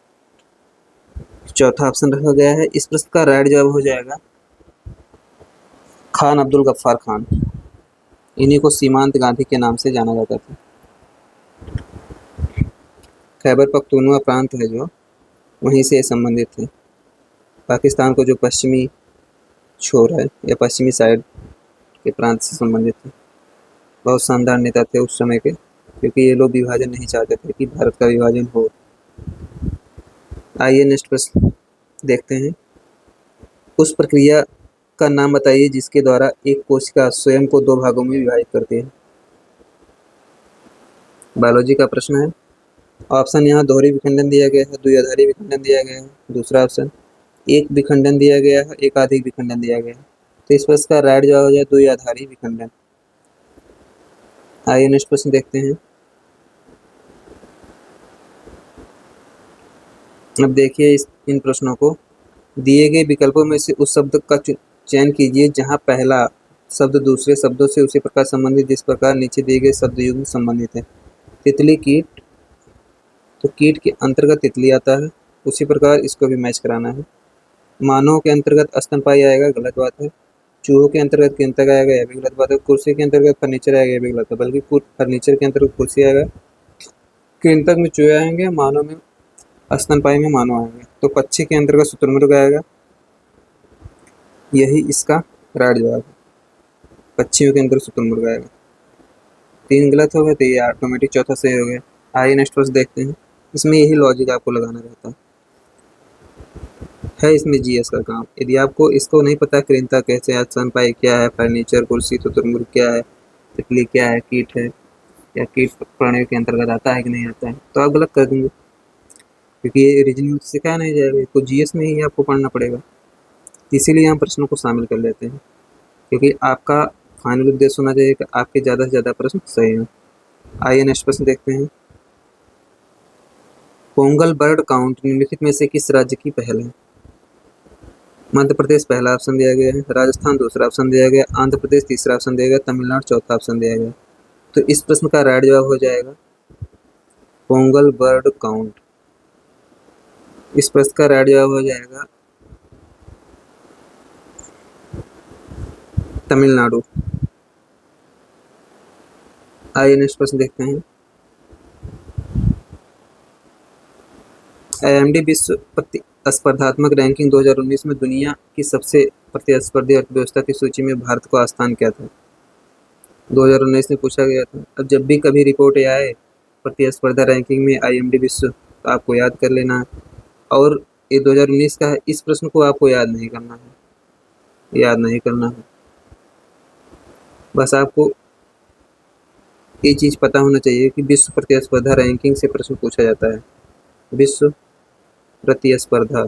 चौथा ऑप्शन रखा गया है। इस प्रश्न का राइट जवाब हो जाएगा खान अब्दुल गफ्फार खान। इन्हीं को सीमांत गांधी के नाम से जाना जाता था। खैबर पख्तूनवा प्रांत है जो, वहीं से संबंधित थे। पाकिस्तान को जो पश्चिमी छोर है या पश्चिमी साइड के प्रांत से संबंधित थे। बहुत शानदार नेता थे उस समय के, क्योंकि ये लोग विभाजन नहीं चाहते थे कि भारत का विभाजन हो। आइए नेक्स्ट प्रश्न देखते हैं। उस प्रक्रिया का नाम बताइए जिसके द्वारा एक कोशिका स्वयं को दो भागों में विभाजित करती है। बायोलॉजी का प्रश्न है। ऑप्शन यहाँ दोहरी विखंडन दिया गया है, द्विआधारी विखंडन दिया गया है, दूसरा ऑप्शन एक विखंडन दिया गया है, एकाधिक विखंडन दिया गया है। तो इस प्रश्न का राइट जवाब हो जाए द्विआधारी विखंडन। आइए नेक्स्ट प्रश्न देखते हैं। अब देखिए इन प्रश्नों को। दिए गए विकल्पों में से उस शब्द का चयन कीजिए जहां पहला शब्द दूसरे शब्दों से उसी प्रकार संबंधित जिस प्रकार नीचे दिए गए शब्द युग्म संबंधित है। तितली कीट, तो कीट के अंतर्गत तितली आता है, उसी प्रकार इसको भी मैच कराना है। मानव के अंतर्गत स्तनपायी आएगा, गलत बात है। चूहों के अंतर्गत कृंतक आएगा, यह भी गलत बात है। कुर्सी के अंतर्गत फर्नीचर आएगा, यह भी गलत है, बल्कि फर्नीचर के अंतर्गत कुर्सी आएगा, कृंतक में चूहे आएंगे, मानव में स्तनपायी में मानव आएंगे। तो पक्षी के अंतर्गत शुतुरमुर्ग आएगा, यही इसका राइट जवाब है। पक्षियों के अंदर शुतुरमुर्ग आएगा। 3 गलत हो गए तो ये ऑटोमेटिक चौथा सही हो गया। आइए नेक्स्ट प्रश्न देखते हैं। इसमें यही लॉजिक आपको लगाना रहता है इसमें जीएस का काम। यदि आपको इसको नहीं पता कृंतक कैसे है, स्तनपायी क्या है, फर्नीचर, कुर्सी, शुतुरमुर्ग क्या है, तितली क्या है, कीट है या कीट प्राणियों के अंतर्गत आता है कि नहीं आता है, तो आप गलत कर देंगे, क्योंकि ये रीजनिंग में सिखाया नहीं जाएगा, तो जीएस में ही आपको पढ़ना पड़ेगा। इसीलिए हम प्रश्नों को शामिल कर लेते हैं, क्योंकि आपका फाइनल उद्देश्य होना चाहिए कि आपके ज़्यादा से ज़्यादा प्रश्न सही हों। आइए नेक्स्ट प्रश्न देखते हैं। पोंगल बर्ड काउंट निम्नलिखित में से किस राज्य की पहल है? मध्य प्रदेश पहला ऑप्शन दिया गया है, राजस्थान दूसरा ऑप्शन दिया गया, आंध्र प्रदेश तीसरा ऑप्शन दिया गया, तमिलनाडु चौथा ऑप्शन दिया गया। तो इस प्रश्न का राइट जवाब हो जाएगा पोंगल बर्ड काउंट। इस प्रश्न का राइट जवाब हो जाएगा तमिलनाडु। आइए नेक्स्ट प्रश्न देखते हैं। IMD विश्व प्रतिस्पर्धात्मक रैंकिंग 2019 में दुनिया की सबसे प्रतिस्पर्धी अर्थव्यवस्था की सूची में भारत का स्थान क्या था? 2019 में पूछा गया था। अब जब भी कभी रिपोर्ट आए प्रतिस्पर्धा रैंकिंग में IMD विश्व, तो आपको याद कर लेना है। और ये 2019 का है, इस प्रश्न को आपको याद नहीं करना है, याद नहीं करना है। बस आपको ये चीज़ पता होना चाहिए कि विश्व प्रतिस्पर्धा रैंकिंग से प्रश्न पूछा जाता है। विश्व प्रतिस्पर्धा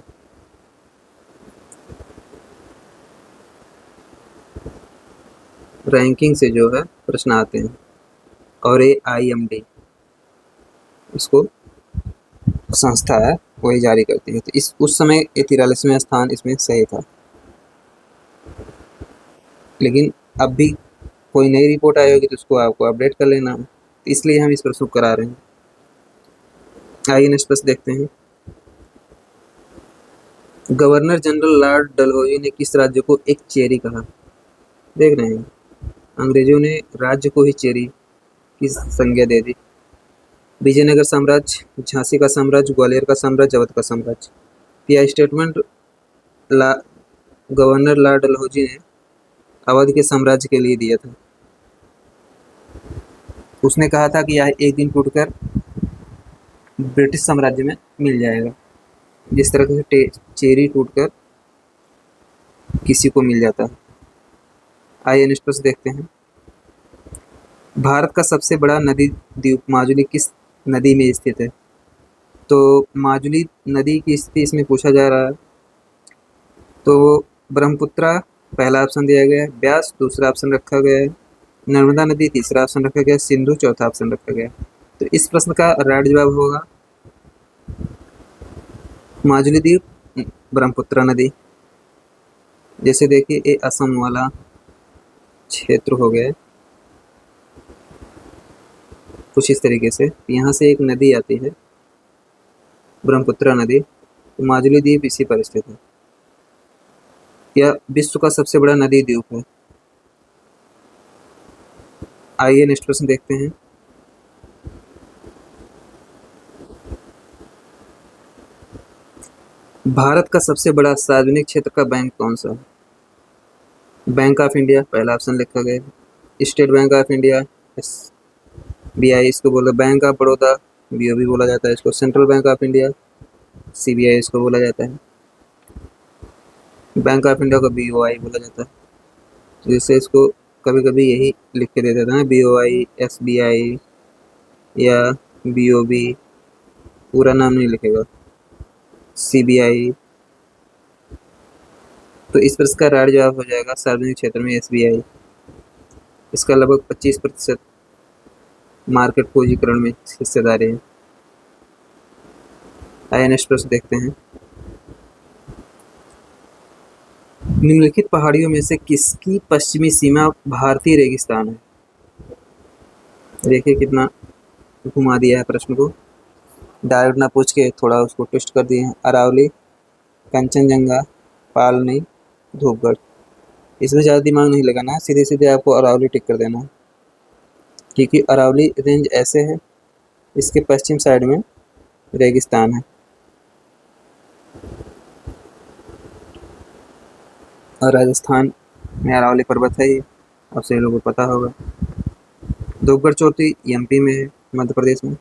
रैंकिंग से जो है प्रश्न आते हैं, और ये IMD इसको संस्था है, वही जारी करती है। तो इस उस समय ये 43वां स्थान इसमें सही था, लेकिन अब भी कोई नई रिपोर्ट आई होगी तो उसको आपको अपडेट कर लेना है। इसलिए हम इस प्रश्न को करा रहे हैं। आइए नेक्स्ट प्रश्न देखते हैं। गवर्नर जनरल लॉर्ड डलहौजी ने किस राज्य को एक चेरी कहा? देख रहे हैं, अंग्रेजों ने राज्य को ही चेरी की संज्ञा दे दी। विजयनगर साम्राज्य, झांसी का साम्राज्य, ग्वालियर का साम्राज्य, अवध का साम्राज्य। यह स्टेटमेंट गवर्नर लॉर्ड डलहौजी ने अवध के साम्राज्य के लिए दिया था। उसने कहा था कि यह एक दिन टूटकर ब्रिटिश साम्राज्य में मिल जाएगा, जिस तरह से चेरी टूटकर किसी को मिल जाता है। आइए नेक्स्ट प्रश्न देखते हैं। भारत का सबसे बड़ा नदी द्वीप माजुली किस नदी में स्थित है? तो माजुली नदी की स्थिति इसमें पूछा जा रहा है, तो ब्रह्मपुत्रा पहला ऑप्शन दिया गया है, ब्यास दूसरा ऑप्शन रखा गया है, नर्मदा नदी तीसरा ऑप्शन रखा गया, सिंधु चौथा ऑप्शन रखा गया। तो इस प्रश्न का राइट जवाब होगा माजुली द्वीप, ब्रह्मपुत्रा नदी। जैसे देखिए ये असम वाला क्षेत्र हो गया, कुछ इस तरीके से यहाँ से एक नदी आती है ब्रह्मपुत्रा नदी, तो माजुली द्वीप इसी पर स्थित है। यह विश्व का सबसे बड़ा नदी द्वीप है। आइए नेक्स्ट प्रश्न देखते हैं। भारत का सबसे बड़ा सार्वजनिक क्षेत्र का बैंक कौन सा है? बैंक ऑफ इंडिया पहला ऑप्शन लिखा गया है, state bank of India SBI इसको बोला, बैंक ऑफ बड़ौदा BOB बोला जाता है इसको, central bank of India CBI इसको बोला जाता है, बैंक ऑफ इंडिया को BOI बोला जाता है। जिससे इसको कभी कभी यही लिख के दे देता है BOI SBI या BOB, पूरा नाम नहीं लिखेगा, CBI। तो इस प्रश्न का राइट जवाब हो जाएगा सार्वजनिक क्षेत्र में SBI। इसका लगभग 25% मार्केट पूंजीकरण में हिस्सेदारी है। आइए नेक्स्ट प्रश्न देखते हैं। निम्नलिखित पहाड़ियों में से किसकी पश्चिमी सीमा भारतीय रेगिस्तान है? देखिए कितना घुमा दिया है प्रश्न को, डायरेक्ट ना पूछ के थोड़ा उसको ट्विस्ट कर दिए हैं। अरावली, कंचनजंगा, पालनी, धूपगढ़। इसमें ज़्यादा दिमाग नहीं लगाना है, सीधे सीधे आपको अरावली टिक कर देना है, क्योंकि अरावली रेंज ऐसे है, इसके पश्चिम साइड में रेगिस्तान है। और राजस्थान में अरावली पर्वत है, ये अब सभी लोगों को पता होगा। धूपगढ़ चोटी MP में है, मध्य प्रदेश में।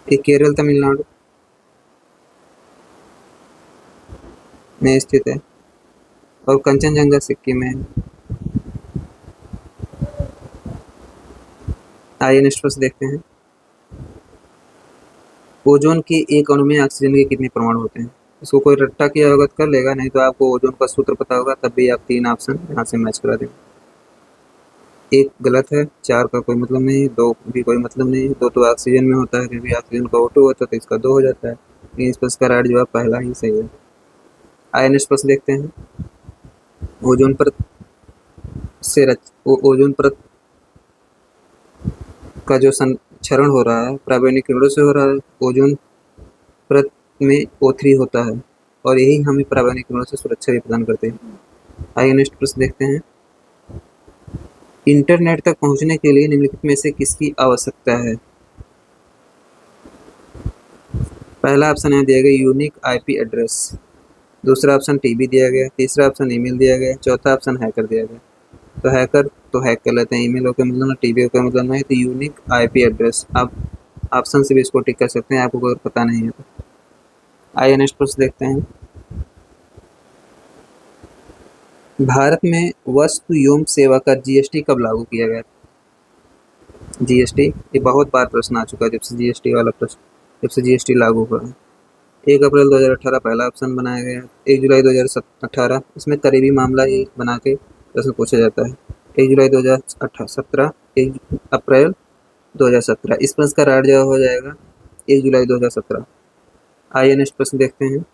ये केरल तमिलनाडु में स्थित है। और कंचनजंगा सिक्किम में है। आइए नेक्स्ट प्रश्न देखते हैं। ओजोन के एक अणु में ऑक्सीजन के कितने परमाणु होते हैं? इसको कोई रट्टा किया अवगत कर लेगा, नहीं तो आपको ओजोन का सूत्र पता होगा, तब भी आप 3 ऑप्शन यहाँ से मैच करा देंगे। 1 गलत है, 4 का कोई मतलब नहीं, 2 भी कोई मतलब नहीं, 2 तो ऑक्सीजन में होता है, क्योंकि ऑक्सीजन का O2 होता है तो इसका 2 हो जाता है। इस प्रश्न का राइट जवाब पहला ही सही है। आइए नेक्स्ट प्रश्न देखते हैं। ओजोन परत ओजोन परत का जो क्षरण हो रहा है पराबैंगनी किरणों से हो रहा है। ओजोन परत में O3 होता है और यही हमें पराबैंगनी किरणों से सुरक्षा भी प्रदान करते हैं। आइए नेक्स्ट प्रश्न देखते हैं। इंटरनेट तक पहुंचने के लिए निम्नलिखित में से किसकी आवश्यकता है? पहला ऑप्शन है दिया गया यूनिक IP एड्रेस, दूसरा ऑप्शन TB दिया गया, तीसरा ऑप्शन ईमेल दिया गया, चौथा ऑप्शन हैकर दिया गया। तो हैकर तो हैक कर लेते हैं, ईमेल का मतलब ना, TB का मतलब नहीं, तो यूनिक IP एड्रेस आप ऑप्शन से भी इसको टिक कर सकते हैं, आपको अगर पता नहीं है तो। आइए नेक्स्ट प्रश्न देखते हैं। भारत में वस्तु एवं सेवा कर GST कब लागू किया गया? GST ये बहुत बार प्रश्न आ चुका है, जब से GST वाला प्रश्न, जब से GST लागू हुआ है। 1 अप्रैल 2018 पहला ऑप्शन बनाया गया, 1 जुलाई 2018 इसमें करीबी मामला ही बना के प्रश्न पूछा जाता है। 1 जुलाई 2017, 1 अप्रैल 2017। इस प्रश्न का राइट जवाब हो जाएगा 1 जुलाई 2017। आइए नेक्स्ट प्रश्न देखते हैं।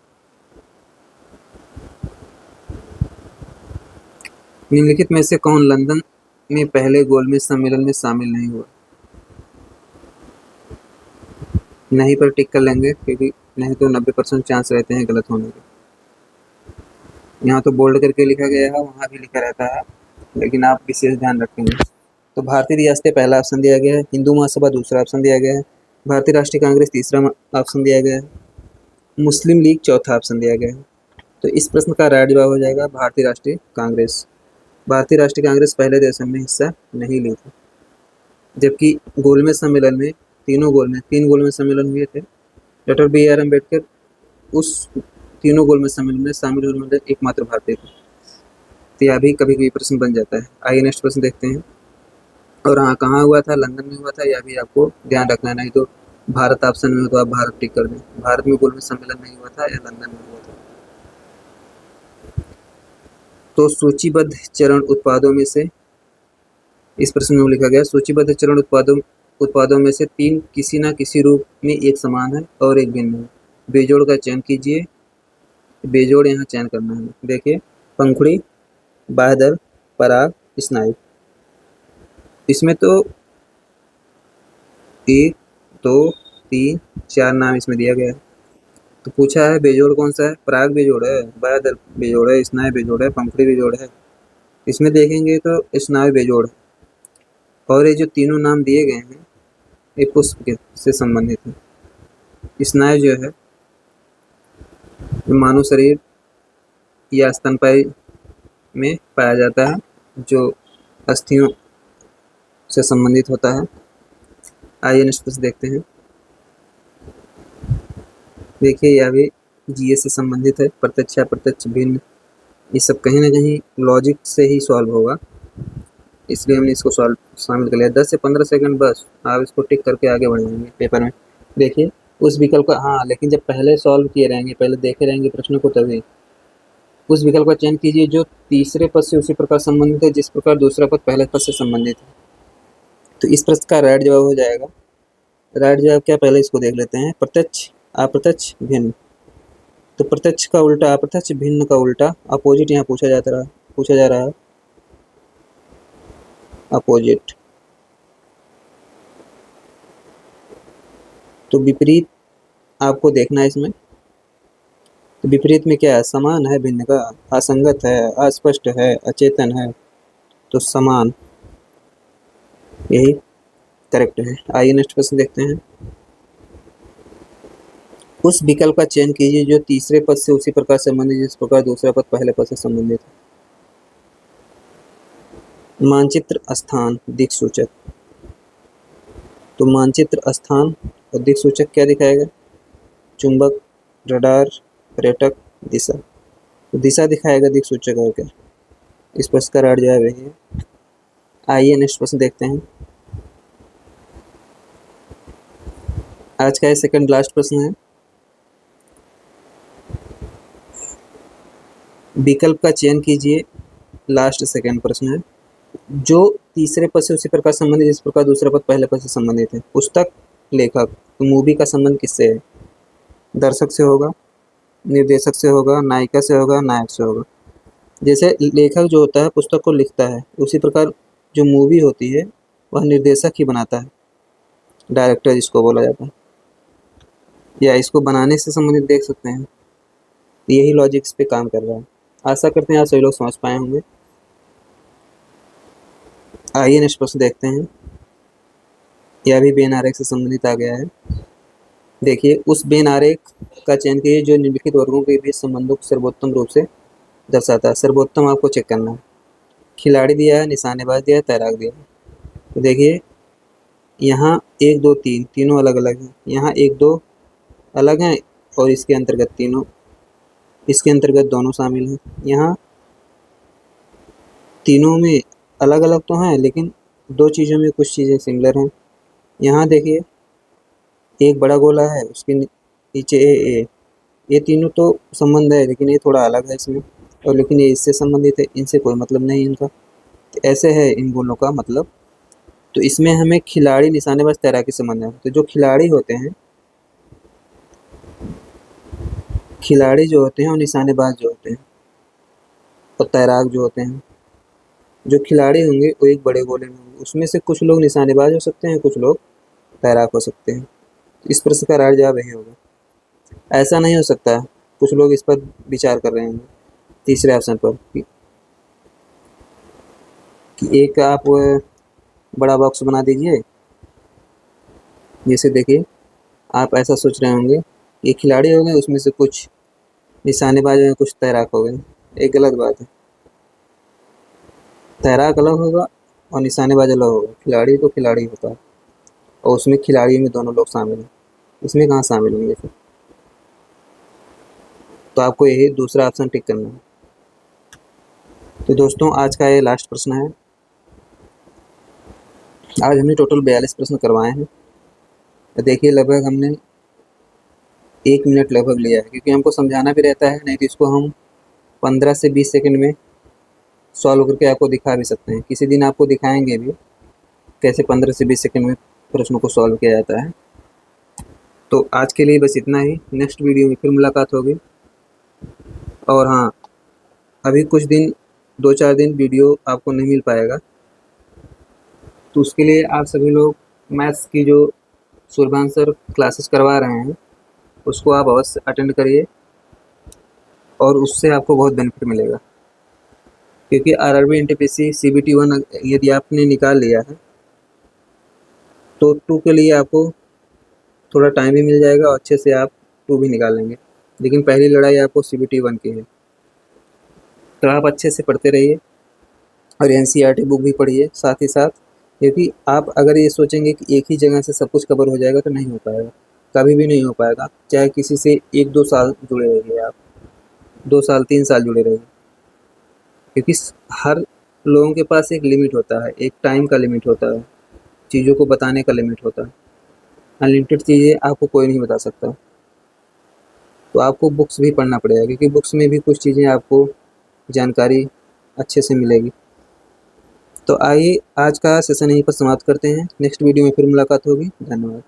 निम्नलिखित में से कौन लंदन में पहले गोलमेज सम्मेलन में शामिल नहीं हुआ? नहीं पर टिक कर लेंगे, क्योंकि नहीं तो 90% चांस रहते हैं गलत होने के। यहाँ तो बोल्ड करके लिखा गया है, वहाँ भी लिखा रहता है, लेकिन आप विशेष ध्यान रखेंगे। तो भारतीय रियासतें पहला ऑप्शन दिया गया है, हिंदू महासभा दूसरा ऑप्शन दिया गया है, भारतीय राष्ट्रीय कांग्रेस तीसरा ऑप्शन दिया गया है, मुस्लिम लीग चौथा ऑप्शन दिया गया है। तो इस प्रश्न का राइट जवाब हो जाएगा भारतीय राष्ट्रीय कांग्रेस। भारतीय राष्ट्रीय कांग्रेस पहले अधिवेशन में हिस्सा नहीं ली थी, जबकि गोलमेज सम्मेलन में तीन गोलमेज सम्मेलन हुए थे। डॉक्टर BR अम्बेडकर उस तीनों गोलमेज सम्मेलन में शामिल होने वाले एकमात्र भारतीय थे। तो यह भी कभी कभी प्रश्न बन जाता है। आइए नेक्स्ट प्रश्न देखते हैं। और हाँ, कहाँ हुआ था? लंदन में हुआ था, यह भी आपको ध्यान रखना है, नहीं तो भारत ऑप्शन में हो तो आप भारत टिक कर दें। भारत में गोलमेज सम्मेलन नहीं हुआ था, या लंदन में हुआ था। तो सूचीबद्ध चरण उत्पादों में से, इस प्रश्न में लिखा गया, सूचीबद्ध चरण उत्पादों में से 3 किसी न किसी रूप में एक समान है और एक भिन्न है। बेजोड़ का चयन कीजिए। बेजोड़ यहाँ चयन करना है। देखिए, पंखुड़ी, बाह्यदल, पराग, स्नायु। इसमें तो 1 2 3 4 नाम इसमें दिया गया है। तो पूछा है बेजोड़ कौन सा है? पराग बेजोड़ है, बाह्यदल बेजोड़ है, स्नायु बेजोड़ है, पंखुड़ी बेजोड़ है। इसमें देखेंगे तो स्नायु बेजोड़ है। और ये जो तीनों नाम दिए गए हैं, ये पुष्प से संबंधित है। स्नायु जो है मानव शरीर या स्तनपायी में पाया जाता है, जो अस्थियों से संबंधित होता है। आइए नेक्स्ट प्रश्न देखते हैं। देखिए, यह भी GS से संबंधित है। प्रत्यक्ष अप्रत्यक्ष भिन्न, ये सब कहीं ना कहीं लॉजिक से ही सॉल्व होगा, इसलिए हमने इसको शामिल कर लिया। 10 से 15 सेकंड बस, आप इसको टिक करके आगे बढ़ जाएंगे पेपर में। देखिए, उस विकल्प का, हाँ, लेकिन जब पहले सॉल्व किए रहेंगे, पहले देखे रहेंगे प्रश्न को, तभी उस विकल्प का चयन कीजिए जो तीसरे पद से उसी प्रकार संबंधित है जिस प्रकार दूसरा पद पहले पद से संबंधित है। तो इस प्रश्न का राइट जवाब हो जाएगा, राइट जवाब क्या, पहले इसको देख लेते हैं। प्रत्यक्ष, अप्रत्यक्ष, भिन्न। तो प्रत्यक्ष का उल्टा अप्रत्यक्ष, भिन्न का उल्टा अपोजिट यहाँ पूछा जा रहा है, अपोजिट। तो विपरीत आपको देखना है इसमें। तो विपरीत में क्या है? समान है भिन्न का, असंगत है, अस्पष्ट है, अचेतन है। तो समान, यही करेक्ट है। आइए नेक्स्ट प्रश्न देखते हैं। उस विकल्प का चयन कीजिए जो तीसरे पद से उसी प्रकार संबंधित जिस प्रकार दूसरा पद पहले पद से संबंधित है। मानचित्र, स्थान, दिक्सूचक। तो मानचित्र, स्थान और दिक्सूचक क्या दिखाएगा? चुंबक, रडार, पर्यटक, दिशा। तो दिशा दिखाएगा दिक्सूचक, और क्या? इस प्रश्न का राइट जवाब यही है। आइए नेक्स्ट प्रश्न देखते हैं। आज का ये सेकंड लास्ट प्रश्न है। विकल्प का चयन कीजिए, लास्ट सेकंड प्रश्न है, जो तीसरे पद से उसी प्रकार संबंधित जिस प्रकार दूसरा पद पहले पद से संबंधित है। पुस्तक, लेखक। तो मूवी का संबंध किससे है? दर्शक से होगा, निर्देशक से होगा, नायिका से होगा, नायक से होगा। जैसे लेखक जो होता है पुस्तक को लिखता है, उसी प्रकार जो मूवी होती है वह निर्देशक ही बनाता है, डायरेक्टर जिसको बोला जाता है, या इसको बनाने से संबंधित देख सकते हैं। यही लॉजिक इस पे काम कर रहा है। आशा करते हैं आप सभी लोग समझ पाए होंगे। आइए नेक्स्ट प्रश्न देखते हैं। यह भी बेन आरेख से संबंधित आ गया है। देखिए, उस बेन आरेख का चयन कीजिए जो निम्नलिखित वर्गों के बीच संबंधों को सर्वोत्तम रूप से दर्शाता है। सर्वोत्तम आपको चेक करना है। खिलाड़ी दिया है, निशानेबाज दिया है, तैराक दिया है। तो देखिए, यहाँ 1 2 3 तीनों अलग अलग हैं, यहाँ 1 2 अलग हैं, और इसके अंतर्गत दोनों शामिल हैं। यहाँ तीनों में अलग अलग तो हैं, लेकिन 2 चीज़ों में कुछ चीज़ें सिमिलर हैं। यहाँ देखिए, एक बड़ा गोला है, उसके नीचे ए, ये तीनों तो संबंध है, लेकिन ये थोड़ा अलग है इसमें, और लेकिन ये इससे संबंधित है, इनसे कोई मतलब नहीं इनका। तो ऐसे है इन गोलों का मतलब। तो इसमें हमें खिलाड़ी, निशानेबाज, तैराकी संबंध है। तो जो खिलाड़ी होते हैं, खिलाड़ी जो होते हैं और निशानेबाज जो होते हैं और तैराक जो होते हैं, जो खिलाड़ी होंगे वो एक बड़े गोले में होंगे, उसमें से कुछ लोग निशानेबाज हो सकते हैं, कुछ लोग तैराक हो सकते हैं। इस प्रश्न का राइट जवाब यही होगा। ऐसा नहीं हो सकता है, कुछ लोग इस पर विचार कर रहे हैं तीसरे ऑप्शन पर कि एक आप बड़ा बॉक्स बना दीजिए। जैसे देखिए, आप ऐसा सोच रहे होंगे, ये खिलाड़ी हो गए, उसमें से कुछ निशानेबाज हैं, कुछ तैराक हो गए। एक गलत बात है। तैराक अलग होगा और निशानेबाज अलग होगा। खिलाड़ी तो खिलाड़ी होता है, और उसमें खिलाड़ी में दोनों लोग शामिल हैं। इसमें कहाँ शामिल होंगे फिर? तो आपको यही दूसरा ऑप्शन टिक करना है। तो दोस्तों, आज का ये लास्ट प्रश्न है। आज हमने टोटल 42 प्रश्न करवाए हैं। देखिए, लगभग हमने 1 मिनट लगभग लिया है, क्योंकि हमको समझाना भी रहता है, नहीं तो इसको हम 15 से 20 सेकंड में सॉल्व करके आपको दिखा भी सकते हैं। किसी दिन आपको दिखाएंगे भी कैसे 15 से 20 सेकंड में प्रश्नों को सॉल्व किया जाता है। तो आज के लिए बस इतना ही। नेक्स्ट वीडियो में फिर मुलाकात होगी। और हाँ, अभी कुछ दिन 2-4 दिन वीडियो आपको नहीं मिल पाएगा, तो उसके लिए आप सभी लोग मैथ्स की जो सूर्यभान सर क्लासेस करवा रहे हैं उसको आप अवश्य अटेंड करिए, और उससे आपको बहुत बेनिफिट मिलेगा। क्योंकि आरआरबी एनटीपीसी सीबीटी 1 यदि आपने निकाल लिया है तो 2 के लिए आपको थोड़ा टाइम भी मिल जाएगा, और अच्छे से आप 2 भी निकाल लेंगे। लेकिन पहली लड़ाई आपको सीबीटी 1 की है। तो आप अच्छे से पढ़ते रहिए, और एनसीईआरटी बुक भी पढ़िए साथ ही साथ। क्योंकि आप अगर ये सोचेंगे कि एक ही जगह से सब कुछ कवर हो जाएगा, तो नहीं हो पाएगा, कभी भी नहीं हो पाएगा। चाहे किसी से 1-2 साल जुड़े रहिए आप, 2 साल 3 साल जुड़े रहिए। क्योंकि हर लोगों के पास एक लिमिट होता है, एक टाइम का लिमिट होता है, चीज़ों को बताने का लिमिट होता है। अनलिमिटेड चीज़ें आपको कोई नहीं बता सकता। तो आपको बुक्स भी पढ़ना पड़ेगा, क्योंकि बुक्स में भी कुछ चीज़ें आपको जानकारी अच्छे से मिलेगी। तो आइए, आज का सेशन यहीं पर समाप्त करते हैं। नेक्स्ट वीडियो में फिर मुलाकात होगी। धन्यवाद।